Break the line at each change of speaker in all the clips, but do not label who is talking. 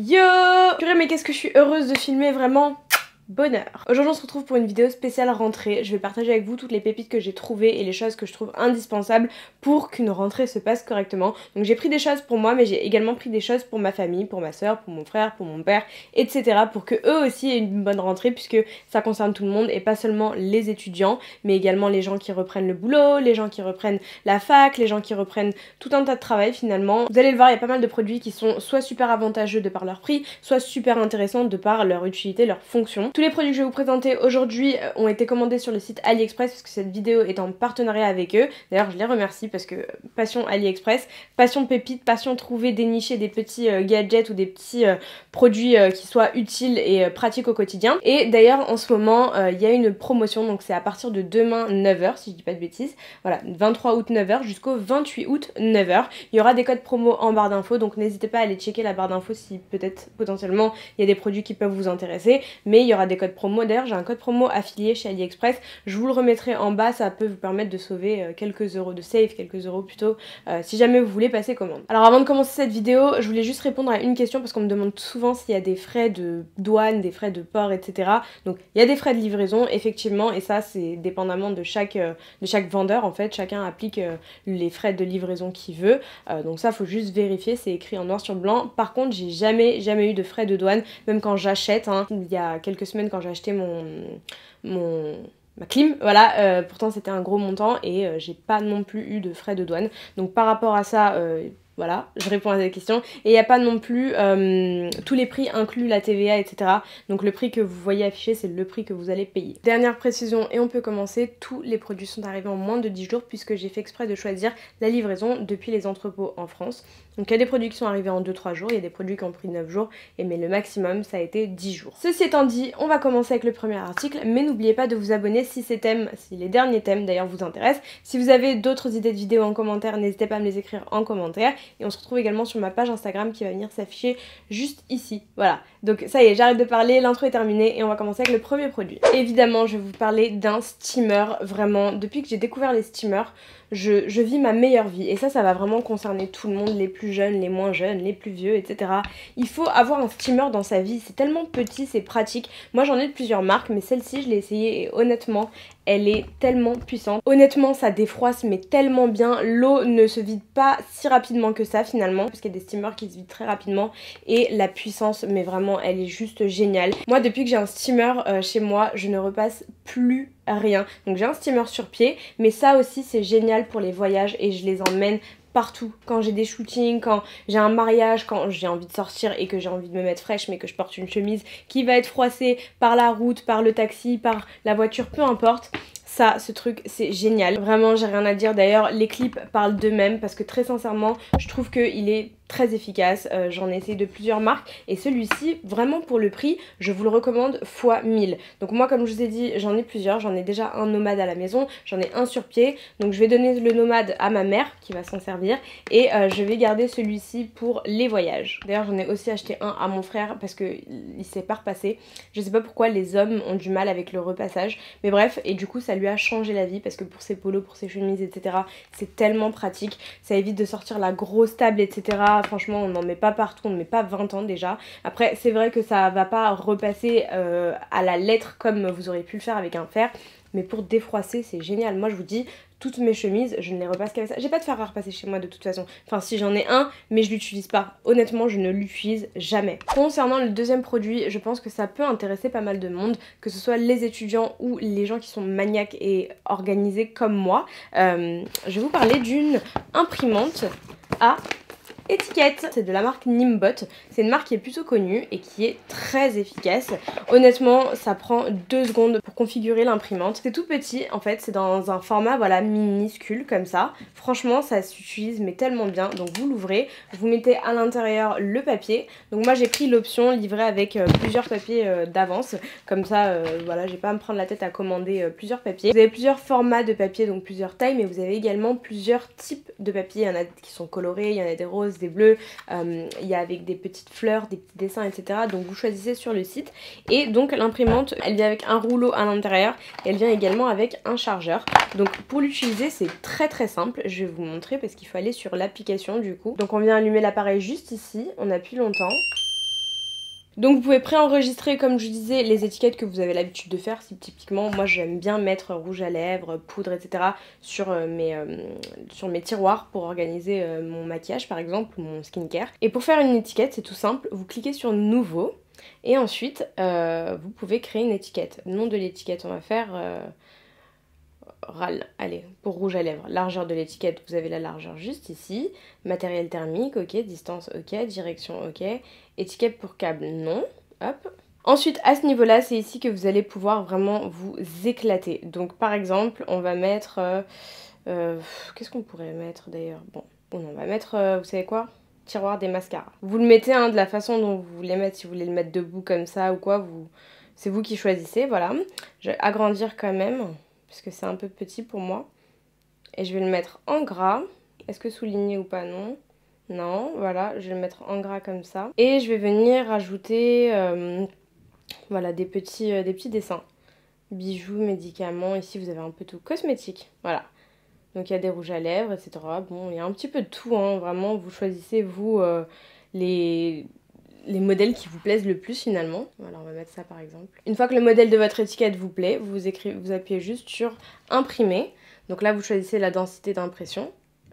Yo! Purée, mais qu'est-ce que je suis heureuse de filmer, vraiment! Bonheur. Aujourd'hui on se retrouve pour une vidéo spéciale rentrée. Je vais partager avec vous toutes les pépites que j'ai trouvées et les choses que je trouve indispensables pour qu'une rentrée se passe correctement. Donc j'ai pris des choses pour moi mais j'ai également pris des choses pour ma famille, pour ma soeur, pour mon frère, pour mon père, etc. pour que eux aussi aient une bonne rentrée puisque ça concerne tout le monde et pas seulement les étudiants mais également les gens qui reprennent le boulot, les gens qui reprennent la fac, les gens qui reprennent tout un tas de travail finalement. Vous allez le voir, il y a pas mal de produits qui sont soit super avantageux de par leur prix, soit super intéressants de par leur utilité, leur fonction. Tous les produits que je vais vous présenter aujourd'hui ont été commandés sur le site AliExpress parce que cette vidéo est en partenariat avec eux. D'ailleurs je les remercie parce que passion AliExpress, passion pépite, passion trouver, dénicher des petits gadgets ou des petits produits qui soient utiles et pratiques au quotidien. Et d'ailleurs en ce moment il y a une promotion, donc c'est à partir de demain 9h si je dis pas de bêtises. Voilà, 23 août 9h jusqu'au 28 août 9h. Il y aura des codes promo en barre d'infos, donc n'hésitez pas à aller checker la barre d'infos si peut-être potentiellement il y a des produits qui peuvent vous intéresser. Mais il y aura des codes promo. D'ailleurs j'ai un code promo affilié chez AliExpress, je vous le remettrai en bas, ça peut vous permettre de sauver quelques euros, de save quelques euros plutôt, si jamais vous voulez passer commande. Alors avant de commencer cette vidéo, je voulais juste répondre à une question parce qu'on me demande souvent s'il y a des frais de douane, des frais de port, etc. Donc il y a des frais de livraison effectivement et ça c'est dépendamment de chaque vendeur en fait, chacun applique les frais de livraison qu'il veut, donc ça faut juste vérifier, c'est écrit en noir sur blanc. Par contre j'ai jamais eu de frais de douane, même quand j'achète, hein. Il y a quelques semaines quand j'ai acheté ma clim, voilà, pourtant c'était un gros montant et j'ai pas non plus eu de frais de douane. Donc par rapport à ça, voilà, je réponds à cette question. Et il n'y a pas non plus tous les prix inclus la TVA, etc. Donc le prix que vous voyez affiché, c'est le prix que vous allez payer. Dernière précision, et on peut commencer, tous les produits sont arrivés en moins de 10 jours puisque j'ai fait exprès de choisir la livraison depuis les entrepôts en France. Donc il y a des produits qui sont arrivés en 2-3 jours, il y a des produits qui ont pris 9 jours, mais le maximum ça a été 10 jours. Ceci étant dit, on va commencer avec le premier article, mais n'oubliez pas de vous abonner si ces thèmes, si les derniers thèmes d'ailleurs vous intéressent. Si vous avez d'autres idées de vidéos en commentaire, n'hésitez pas à me les écrire en commentaire. Et on se retrouve également sur ma page Instagram qui va venir s'afficher juste ici. Voilà, donc ça y est, j'arrête de parler, l'intro est terminée et on va commencer avec le premier produit. Évidemment, je vais vous parler d'un steamer, vraiment, depuis que j'ai découvert les steamers, je vis ma meilleure vie et ça va vraiment concerner tout le monde, les plus jeunes, les moins jeunes, les plus vieux, etc. Il faut avoir un steamer dans sa vie, c'est tellement petit, c'est pratique. Moi j'en ai de plusieurs marques mais celle-ci je l'ai essayée et honnêtement elle est tellement puissante. Honnêtement ça défroisse mais tellement bien, l'eau ne se vide pas si rapidement que ça finalement parce qu'il y a des steamers qui se vident très rapidement et la puissance mais vraiment elle est juste géniale. Moi depuis que j'ai un steamer chez moi je ne repasse plus rien. Donc j'ai un steamer sur pied mais ça aussi c'est génial pour les voyages et je les emmène partout, quand j'ai des shootings, quand j'ai un mariage, quand j'ai envie de sortir et que j'ai envie de me mettre fraîche mais que je porte une chemise qui va être froissée par la route, par le taxi, par la voiture, peu importe. Ça, ce truc, c'est génial. Vraiment, j'ai rien à dire. D'ailleurs, les clips parlent d'eux-mêmes parce que très sincèrement, je trouve qu'il est très efficace. J'en ai essayé de plusieurs marques et celui-ci, vraiment pour le prix, je vous le recommande x 1000. Donc moi, comme je vous ai dit, j'en ai plusieurs. J'en ai déjà un nomade à la maison, j'en ai un sur pied. Donc je vais donner le nomade à ma mère qui va s'en servir et je vais garder celui-ci pour les voyages. D'ailleurs, j'en ai aussi acheté un à mon frère parce qu'il s'est pas repassé. Je sais pas pourquoi les hommes ont du mal avec le repassage. Mais bref, et du coup, ça lui a changé la vie parce que pour ses polos, pour ses chemises, etc. c'est tellement pratique. Ça évite de sortir la grosse table, etc. Franchement, on n'en met pas partout, on ne met pas 20 ans déjà. Après, c'est vrai que ça va pas repasser à la lettre comme vous auriez pu le faire avec un fer. Mais pour défroisser, c'est génial. Moi, je vous dis, toutes mes chemises, je ne les repasse qu'avec ça. J'ai pas de fer à repasser chez moi de toute façon. Enfin, si j'en ai un, mais je l'utilise pas. Honnêtement, je ne l'utilise jamais. Concernant le deuxième produit, je pense que ça peut intéresser pas mal de monde, que ce soit les étudiants ou les gens qui sont maniaques et organisés comme moi. Je vais vous parler d'une imprimante à étiquette. C'est de la marque Nimbot. C'est une marque qui est plutôt connue et qui est très efficace. Honnêtement, ça prend 2 secondes pour configurer l'imprimante. C'est tout petit en fait, c'est dans un format voilà minuscule comme ça. Franchement, ça s'utilise mais tellement bien. Donc vous l'ouvrez, vous mettez à l'intérieur le papier. Donc moi j'ai pris l'option livrée avec plusieurs papiers d'avance. Comme ça, voilà, j'ai pas à me prendre la tête à commander plusieurs papiers. Vous avez plusieurs formats de papier, donc plusieurs tailles, mais vous avez également plusieurs types de papier. Il y en a qui sont colorés, il y en a des roses, des bleus, il y a avec des petites fleurs, des petits dessins, etc. Donc vous choisissez sur le site. Et donc l'imprimante, elle vient avec un rouleau à l'intérieur et elle vient également avec un chargeur. Donc pour l'utiliser, c'est très simple. Je vais vous montrer parce qu'il faut aller sur l'application du coup. Donc on vient allumer l'appareil juste ici, on appuie longtemps. Donc vous pouvez préenregistrer, comme je disais, les étiquettes que vous avez l'habitude de faire. Si typiquement, moi j'aime bien mettre rouge à lèvres, poudre, etc. sur mes tiroirs pour organiser mon maquillage par exemple, ou mon skincare. Et pour faire une étiquette, c'est tout simple, vous cliquez sur nouveau et ensuite vous pouvez créer une étiquette. Le nom de l'étiquette, on va faire RAL, allez, pour rouge à lèvres. Largeur de l'étiquette, vous avez la largeur juste ici. Matériel thermique, ok. Distance, ok. Direction, ok. Étiquette pour câble, non. Hop. Ensuite, à ce niveau-là, c'est ici que vous allez pouvoir vraiment vous éclater. Donc, par exemple, on va mettre... qu'est-ce qu'on pourrait mettre d'ailleurs? Bon, on va mettre, vous savez quoi? Tiroir des mascaras. Vous le mettez de la façon dont vous voulez mettre, si vous voulez le mettre debout comme ça ou quoi, c'est vous qui choisissez, voilà. Je vais agrandir quand même, parce que c'est un peu petit pour moi. Et je vais le mettre en gras. Est-ce que souligné ou pas? Non. Non, voilà, je vais le mettre en gras comme ça. Et je vais venir rajouter voilà, des petits dessins. Bijoux, médicaments, ici vous avez un peu tout. Cosmétique, voilà. Donc il y a des rouges à lèvres, etc. Bon, il y a un petit peu de tout, hein, vraiment. Vous choisissez, vous, les modèles qui vous plaisent le plus finalement. Voilà, on va mettre ça par exemple. Une fois que le modèle de votre étiquette vous plaît, vous appuyez juste sur imprimer. Donc là, vous choisissez la densité d'impression.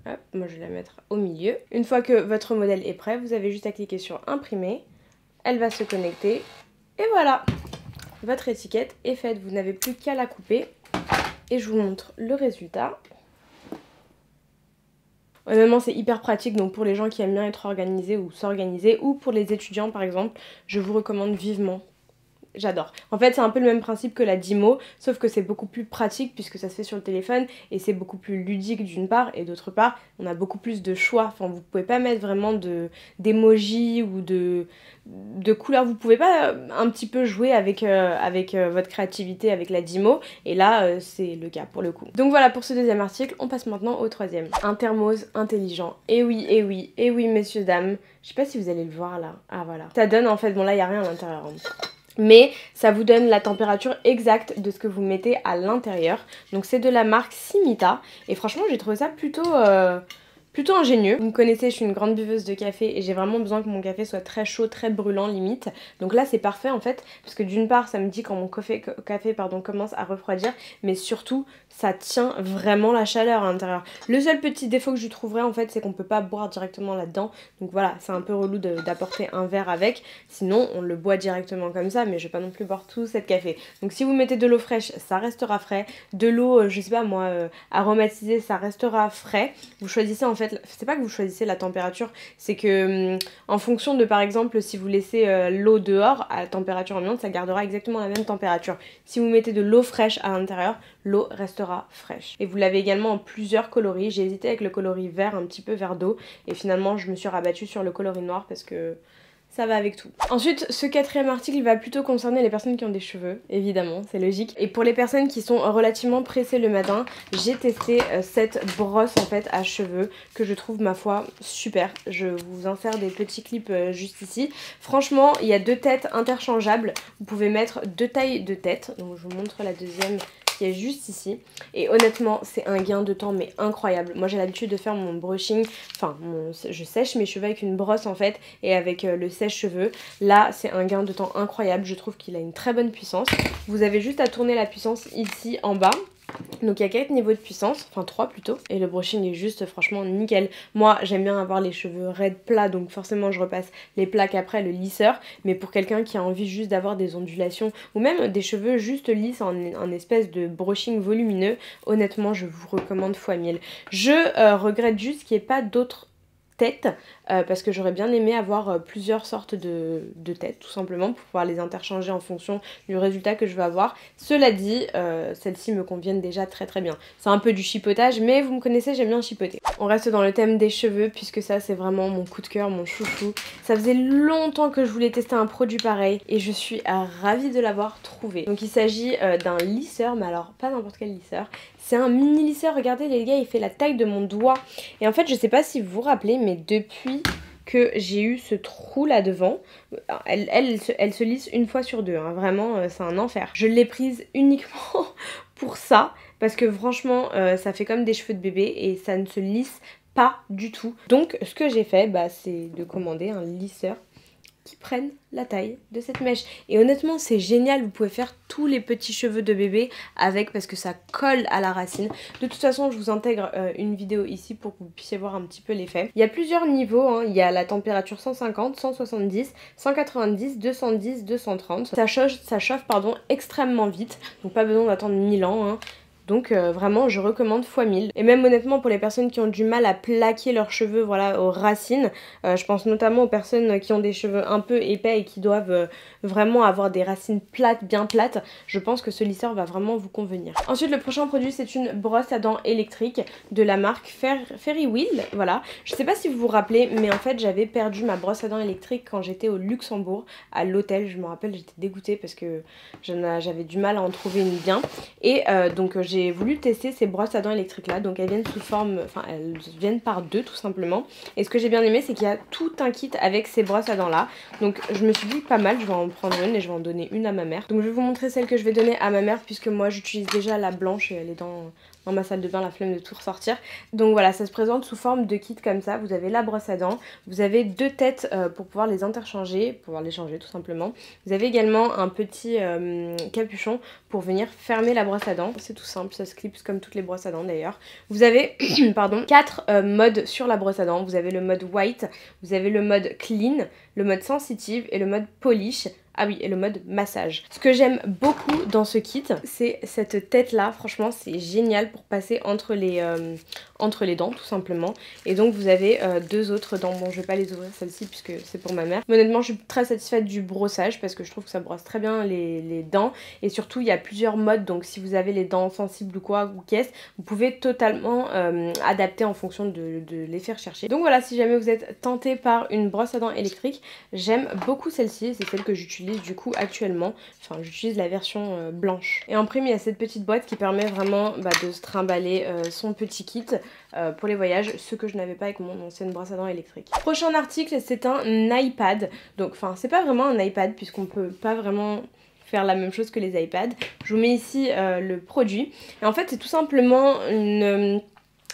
Hop, moi je vais la mettre au milieu. Une fois que votre modèle est prêt, vous avez juste à cliquer sur imprimer. Elle va se connecter. Et voilà, votre étiquette est faite. Vous n'avez plus qu'à la couper. Et je vous montre le résultat. Honnêtement, c'est hyper pratique, donc pour les gens qui aiment bien être organisés ou s'organiser, ou pour les étudiants par exemple, je vous recommande vivement. J'adore. En fait, c'est un peu le même principe que la Dymo, sauf que c'est beaucoup plus pratique puisque ça se fait sur le téléphone et c'est beaucoup plus ludique d'une part, et d'autre part, on a beaucoup plus de choix. Enfin, vous pouvez pas mettre vraiment d'émojis ou de couleurs. Vous pouvez pas un petit peu jouer avec votre créativité avec la Dymo, et là, c'est le cas pour le coup. Donc voilà pour ce deuxième article. On passe maintenant au troisième. Un thermos intelligent. Et oui, et oui, et oui, messieurs, dames. Je sais pas si vous allez le voir là. Ah voilà. Ça donne en fait, bon là, il n'y a rien à l'intérieur. Mais ça vous donne la température exacte de ce que vous mettez à l'intérieur. Donc c'est de la marque Simita. Et franchement, j'ai trouvé ça plutôt ingénieux. Vous me connaissez, je suis une grande buveuse de café et j'ai vraiment besoin que mon café soit très chaud, très brûlant limite. Donc là c'est parfait en fait, parce que d'une part ça me dit quand mon café commence à refroidir, mais surtout ça tient vraiment la chaleur à l'intérieur. Le seul petit défaut que je trouverais en fait, c'est qu'on peut pas boire directement là-dedans. Donc voilà, c'est un peu relou d'apporter un verre avec, sinon on le boit directement comme ça, mais je vais pas non plus boire tout cette café. Donc si vous mettez de l'eau fraîche, ça restera frais. De l'eau, je sais pas moi, aromatisée, ça restera frais. Vous choisissez en fait, c'est pas que vous choisissez la température, c'est que en fonction de par exemple si vous laissez l'eau dehors à température ambiante, ça gardera exactement la même température. Si vous mettez de l'eau fraîche à l'intérieur, l'eau restera fraîche. Et vous l'avez également en plusieurs coloris. J'ai hésité avec le coloris vert, un petit peu vert d'eau, et finalement je me suis rabattue sur le coloris noir parce que ça va avec tout. Ensuite, ce quatrième article va plutôt concerner les personnes qui ont des cheveux, évidemment, c'est logique. Et pour les personnes qui sont relativement pressées le matin, j'ai testé cette brosse en fait à cheveux que je trouve ma foi super. Je vous insère des petits clips juste ici. Franchement, il y a deux têtes interchangeables. Vous pouvez mettre deux tailles de tête. Donc je vous montre la deuxième qui est juste ici, et honnêtement c'est un gain de temps mais incroyable. Moi j'ai l'habitude de faire mon brushing, enfin je sèche mes cheveux avec une brosse en fait et avec le sèche-cheveux. Là c'est un gain de temps incroyable, je trouve qu'il a une très bonne puissance. Vous avez juste à tourner la puissance ici en bas. Donc il y a 4 niveaux de puissance, enfin 3 plutôt, et le brushing est juste franchement nickel. Moi j'aime bien avoir les cheveux raides plats, donc forcément je repasse les plaques après, le lisseur, mais pour quelqu'un qui a envie juste d'avoir des ondulations ou même des cheveux juste lisses en espèce de brushing volumineux, honnêtement je vous recommande fois 1000. Je regrette juste qu'il n'y ait pas d'autres têtes parce que j'aurais bien aimé avoir plusieurs sortes de têtes tout simplement pour pouvoir les interchanger en fonction du résultat que je veux avoir. Cela dit, celles-ci me conviennent déjà très très bien. C'est un peu du chipotage, mais vous me connaissez, j'aime bien chipoter. On reste dans le thème des cheveux puisque ça c'est vraiment mon coup de cœur, mon chouchou. Ça faisait longtemps que je voulais tester un produit pareil et je suis ravie de l'avoir trouvé. Donc il s'agit d'un lisseur, mais alors pas n'importe quel lisseur. C'est un mini lisseur, regardez les gars, il fait la taille de mon doigt. Et en fait, je sais pas si vous vous rappelez, mais depuis que j'ai eu ce trou là devant, elle se lisse une fois sur deux, hein. Vraiment c'est un enfer. Je l'ai prise uniquement pour ça, parce que franchement ça fait comme des cheveux de bébé et ça ne se lisse pas du tout. Donc ce que j'ai fait, c'est de commander un lisseur qui prennent la taille de cette mèche. Et honnêtement, c'est génial, vous pouvez faire tous les petits cheveux de bébé avec parce que ça colle à la racine. De toute façon, je vous intègre une vidéo ici pour que vous puissiez voir un petit peu l'effet. Il y a plusieurs niveaux, hein. Il y a la température 150, 170, 190, 210, 230. Ça chauffe extrêmement vite, donc pas besoin d'attendre 1000 ans, hein. Donc vraiment je recommande x 1000. Et même honnêtement pour les personnes qui ont du mal à plaquer leurs cheveux voilà, aux racines, je pense notamment aux personnes qui ont des cheveux un peu épais et qui doivent vraiment avoir des racines plates, bien plates, je pense que ce lisseur va vraiment vous convenir. Ensuite le prochain produit c'est une brosse à dents électrique de la marque Fairy Wheel, voilà. Je sais pas si vous vous rappelez mais en fait j'avais perdu ma brosse à dents électrique quand j'étais au Luxembourg à l'hôtel, je me rappelle j'étais dégoûtée parce que j'avais du mal à en trouver une bien et donc j'ai voulu tester ces brosses à dents électriques là, donc elles viennent sous forme, enfin elles viennent par deux tout simplement. Et ce que j'ai bien aimé c'est qu'il y a tout un kit avec ces brosses à dents là, donc je me suis dit pas mal, je vais en prendre une et je vais en donner une à ma mère. Donc je vais vous montrer celle que je vais donner à ma mère puisque moi j'utilise déjà la blanche et elle est dans ma salle de bain, la flemme de tout ressortir. Donc voilà, ça se présente sous forme de kit comme ça, vous avez la brosse à dents, vous avez deux têtes pour pouvoir les interchanger, pour pouvoir les changer tout simplement. Vous avez également un petit capuchon pour venir fermer la brosse à dents, c'est tout simple, ça se clipse comme toutes les brosses à dents d'ailleurs. Vous avez pardon, 4 modes sur la brosse à dents, vous avez le mode white, vous avez le mode clean, le mode sensitive et le mode polish. Ah oui, et le mode massage. Ce que j'aime beaucoup dans ce kit, c'est cette tête là, franchement c'est génial pour passer entre les dents tout simplement. Et donc vous avez deux autres dents, bon je vais pas les ouvrir celle-ci puisque c'est pour ma mère. Mais honnêtement je suis très satisfaite du brossage parce que je trouve que ça brosse très bien les dents. Et surtout il y a plusieurs modes, donc si vous avez les dents sensibles ou quoi, ou qu'est-ce, vous pouvez totalement adapter en fonction de les faire chercher. Donc voilà, si jamais vous êtes tenté par une brosse à dents électrique, j'aime beaucoup celle-ci, c'est celle que j'utilise du coup actuellement, enfin j'utilise la version blanche. Et en prime il y a cette petite boîte qui permet vraiment de se trimballer son petit kit pour les voyages, ce que je n'avais pas avec mon ancienne brosse à dents électrique. Prochain article c'est un iPad, donc enfin c'est pas vraiment un iPad puisqu'on peut pas vraiment faire la même chose que les iPads. Je vous mets ici le produit et en fait c'est tout simplement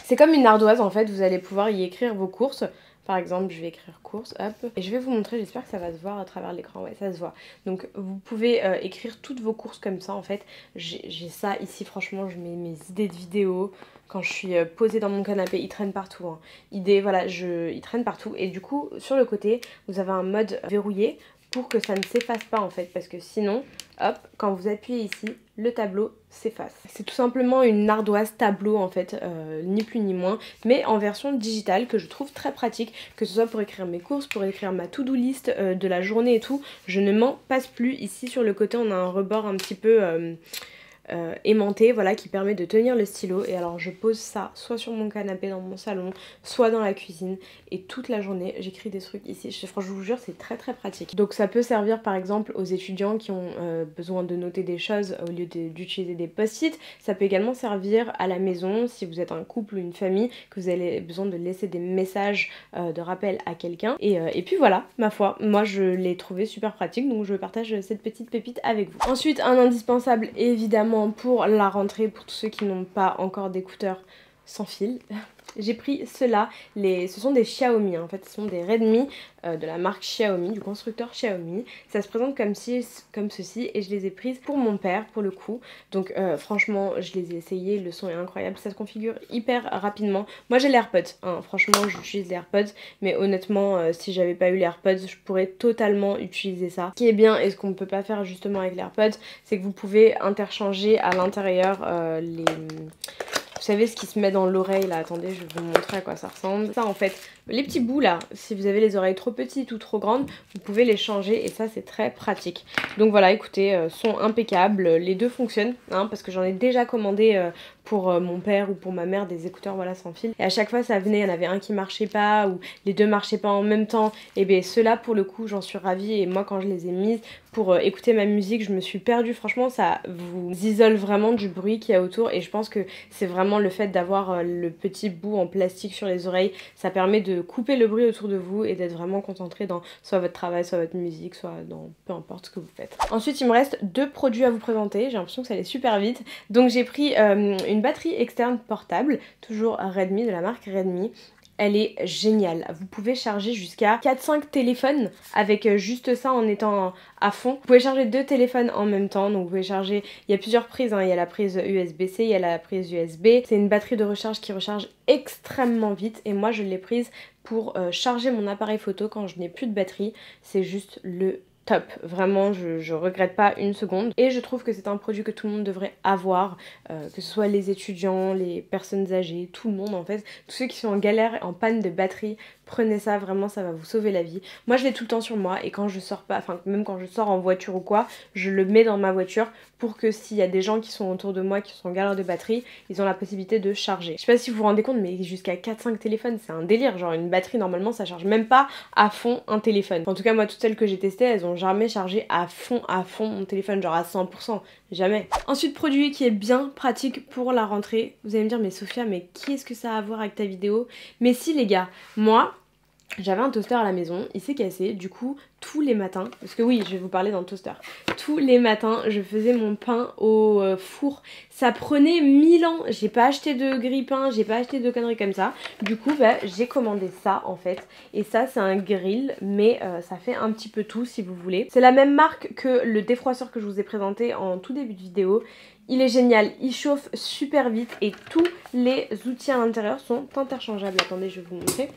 c'est comme une ardoise en fait, vous allez pouvoir y écrire vos courses. Par exemple, je vais écrire courses, hop, et je vais vous montrer, j'espère que ça va se voir à travers l'écran, ouais, ça se voit. Donc vous pouvez écrire toutes vos courses comme ça, en fait. J'ai ça ici, franchement, je mets mes idées de vidéos. Quand je suis posée dans mon canapé, ils traînent partout. Hein. Idées, voilà, ils traînent partout. Et du coup, sur le côté, vous avez un mode verrouillé pour que ça ne s'efface pas en fait, parce que sinon, hop, quand vous appuyez ici, le tableau s'efface. C'est tout simplement une ardoise tableau en fait, ni plus ni moins, mais en version digitale que je trouve très pratique, que ce soit pour écrire mes courses, pour écrire ma to-do list de la journée et tout, je ne m'en passe plus. Ici sur le côté on a un rebord un petit peu aimanté, voilà, qui permet de tenir le stylo. Et alors je pose ça soit sur mon canapé dans mon salon, soit dans la cuisine, et toute la journée j'écris des trucs ici. Franchement je vous jure c'est très très pratique. Donc ça peut servir par exemple aux étudiants qui ont besoin de noter des choses au lieu d'utiliser des post-it. Ça peut également servir à la maison si vous êtes un couple ou une famille, que vous avez besoin de laisser des messages de rappel à quelqu'un. Et puis voilà, ma foi, moi je l'ai trouvé super pratique, donc je partage cette petite pépite avec vous. Ensuite un indispensable évidemment pour la rentrée, pour tous ceux qui n'ont pas encore d'écouteurs sans fil. J'ai pris ceux-là, ce sont des Xiaomi, hein. En fait ce sont des Redmi de la marque Xiaomi, du constructeur Xiaomi. Ça se présente comme ceci et je les ai prises pour mon père pour le coup. Donc franchement je les ai essayées, le son est incroyable, ça se configure hyper rapidement. Moi j'ai les AirPods, hein. Franchement j'utilise les AirPods, mais honnêtement si j'avais pas eu les AirPods je pourrais totalement utiliser ça. Ce qui est bien et ce qu'on ne peut pas faire justement avec les AirPods, c'est que vous pouvez interchanger à l'intérieur vous savez ce qui se met dans l'oreille là, attendez je vais vous montrer à quoi ça ressemble. Ça en fait, les petits bouts là, si vous avez les oreilles trop petites ou trop grandes, vous pouvez les changer et ça c'est très pratique. Donc voilà, écoutez, son impeccable, les deux fonctionnent, hein, parce que j'en ai déjà commandé pour mon père ou pour ma mère des écouteurs voilà sans fil. Et à chaque fois ça venait, il y en avait un qui marchait pas ou les deux marchaient pas en même temps. Et bien ceux-là pour le coup j'en suis ravie et moi quand je les ai mises pour écouter ma musique je me suis perdue. Franchement ça vous isole vraiment du bruit qu'il y a autour et je pense que c'est vraiment le fait d'avoir le petit bout en plastique sur les oreilles, ça permet de couper le bruit autour de vous et d'être vraiment concentré dans soit votre travail, soit votre musique, soit dans peu importe ce que vous faites. Ensuite il me reste deux produits à vous présenter, j'ai l'impression que ça allait super vite. Donc j'ai pris une batterie externe portable, toujours Redmi, de la marque Redmi. elle est géniale. Vous pouvez charger jusqu'à 4-5 téléphones avec juste ça en étant à fond. Vous pouvez charger 2 téléphones en même temps, donc vous pouvez charger, il y a plusieurs prises, hein. Il y a la prise USB-C, il y a la prise USB. C'est une batterie de recharge qui recharge extrêmement vite et moi je l'ai prise pour charger mon appareil photo quand je n'ai plus de batterie. C'est juste le top, vraiment je regrette pas une seconde et je trouve que c'est un produit que tout le monde devrait avoir, que ce soit les étudiants, les personnes âgées, tout le monde en fait, tous ceux qui sont en galère, en panne de batterie, prenez ça, vraiment ça va vous sauver la vie. Moi je l'ai tout le temps sur moi et quand je sors pas, enfin même quand je sors en voiture ou quoi, je le mets dans ma voiture pour que s'il y a des gens qui sont autour de moi qui sont en galère de batterie, ils ont la possibilité de charger. Je sais pas si vous vous rendez compte mais jusqu'à 4-5 téléphones c'est un délire, genre une batterie normalement ça charge même pas à fond un téléphone. En tout cas moi toutes celles que j'ai testées elles ont jamais chargé à fond mon téléphone, genre à 100%, jamais. Ensuite produit qui est bien pratique pour la rentrée, vous allez me dire mais Sophia mais qu'est-ce que ça a à voir avec ta vidéo? Mais si les gars, moi j'avais un toaster à la maison, il s'est cassé, du coup tous les matins, parce que oui je vais vous parler d'un toaster, tous les matins je faisais mon pain au four, ça prenait 1000 ans, j'ai pas acheté de grille-pain, j'ai pas acheté de conneries comme ça, du coup bah, j'ai commandé ça en fait, et ça c'est un grill, mais ça fait un petit peu tout si vous voulez. C'est la même marque que le défroisseur que je vous ai présenté en tout début de vidéo. Il est génial, il chauffe super vite et tous les outils à l'intérieur sont interchangeables. Attendez je vais vous montrer.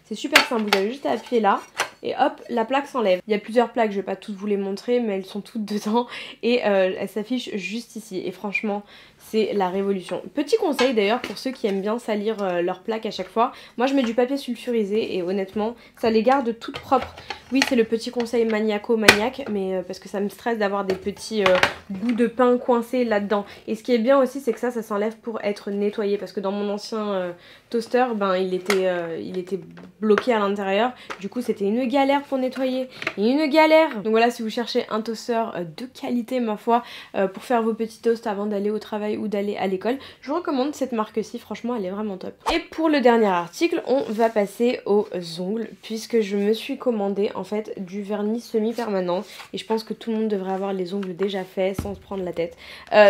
C'est super simple, vous avez juste à appuyer là et hop, la plaque s'enlève. Il y a plusieurs plaques, je vais pas toutes vous les montrer mais elles sont toutes dedans et elles s'affichent juste ici et franchement c'est la révolution. Petit conseil d'ailleurs pour ceux qui aiment bien salir leurs plaques à chaque fois, moi je mets du papier sulfurisé et honnêtement ça les garde toutes propres. Oui c'est le petit conseil maniaco-maniaque mais parce que ça me stresse d'avoir des petits bouts de pain coincés là-dedans. Et ce qui est bien aussi c'est que ça s'enlève pour être nettoyé parce que dans mon ancien toaster ben il était bloqué à l'intérieur, du coup c'était une galère pour nettoyer, une galère. Donc voilà, si vous cherchez un toaster de qualité ma foi pour faire vos petits toasts avant d'aller au travail ou d'aller à l'école, je vous recommande cette marque-ci, franchement elle est vraiment top. Et pour le dernier article, on va passer aux ongles puisque je me suis commandé en fait du vernis semi-permanent et je pense que tout le monde devrait avoir les ongles déjà faits sans se prendre la tête.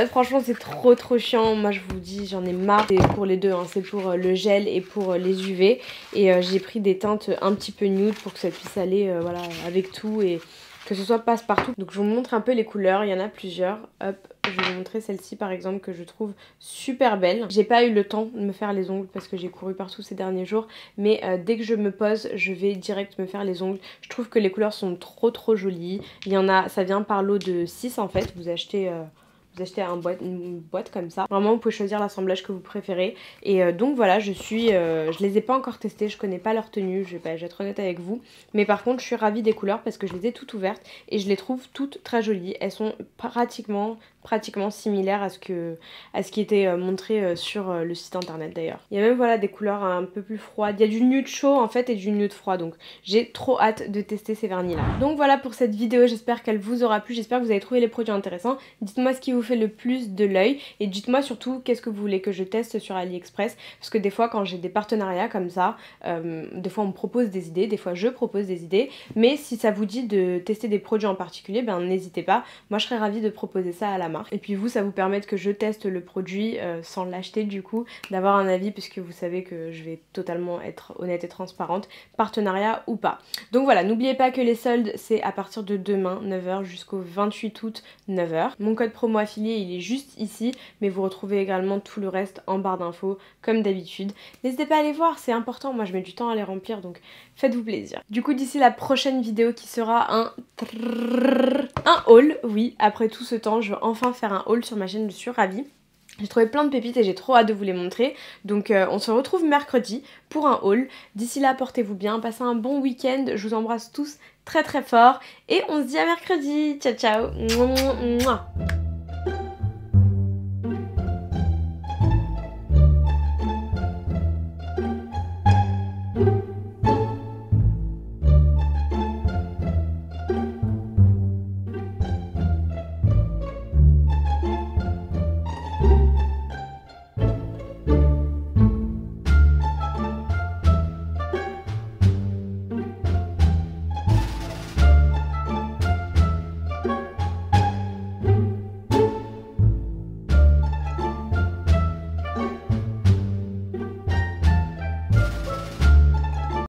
Franchement c'est trop chiant, moi je vous dis j'en ai marre. C'est pour les deux, hein. C'est pour le gel et pour les UV et j'ai pris des teintes un petit peu nude pour que ça puisse aller voilà, avec tout et que ce soit passe-partout. Donc je vous montre un peu les couleurs, il y en a plusieurs. Hop, je vais vous montrer celle-ci par exemple que je trouve super belle. J'ai pas eu le temps de me faire les ongles parce que j'ai couru partout ces derniers jours, mais dès que je me pose, je vais direct me faire les ongles. Je trouve que les couleurs sont trop jolies. Il y en a, ça vient par lot de 6 en fait, vous achetez une boîte comme ça. Vraiment vous pouvez choisir l'assemblage que vous préférez. Et donc voilà, je les ai pas encore testés, je connais pas leur tenue, je vais être honnête avec vous. Mais par contre je suis ravie des couleurs parce que je les ai toutes ouvertes et je les trouve toutes très jolies. Elles sont pratiquement similaires à ce qui était montré sur le site internet d'ailleurs. Il y a même voilà des couleurs un peu plus froides. Il y a du nude chaud en fait et du nude froid. Donc j'ai trop hâte de tester ces vernis là. Donc voilà pour cette vidéo, j'espère qu'elle vous aura plu. J'espère que vous avez trouvé les produits intéressants. Dites-moi ce qui vous fait le plus de l'œil et dites-moi surtout qu'est-ce que vous voulez que je teste sur AliExpress parce que des fois quand j'ai des partenariats comme ça, des fois on me propose des idées, des fois je propose des idées, mais si ça vous dit de tester des produits en particulier, ben n'hésitez pas, moi je serais ravie de proposer ça à la marque et puis vous ça vous permet que je teste le produit sans l'acheter du coup, d'avoir un avis puisque vous savez que je vais totalement être honnête et transparente, partenariat ou pas. Donc voilà, n'oubliez pas que les soldes c'est à partir de demain 9h jusqu'au 28 août 9h. Mon code promo affilié il est juste ici, mais vous retrouvez également tout le reste en barre d'infos comme d'habitude. N'hésitez pas à aller voir, c'est important, moi je mets du temps à les remplir donc faites-vous plaisir. Du coup d'ici la prochaine vidéo qui sera un haul, oui après tout ce temps je vais enfin faire un haul sur ma chaîne, je suis ravie. J'ai trouvé plein de pépites et j'ai trop hâte de vous les montrer. Donc on se retrouve mercredi pour un haul. D'ici là, portez-vous bien, passez un bon week-end. Je vous embrasse tous très fort. Et on se dit à mercredi. Ciao ciao. Mouah, mouah.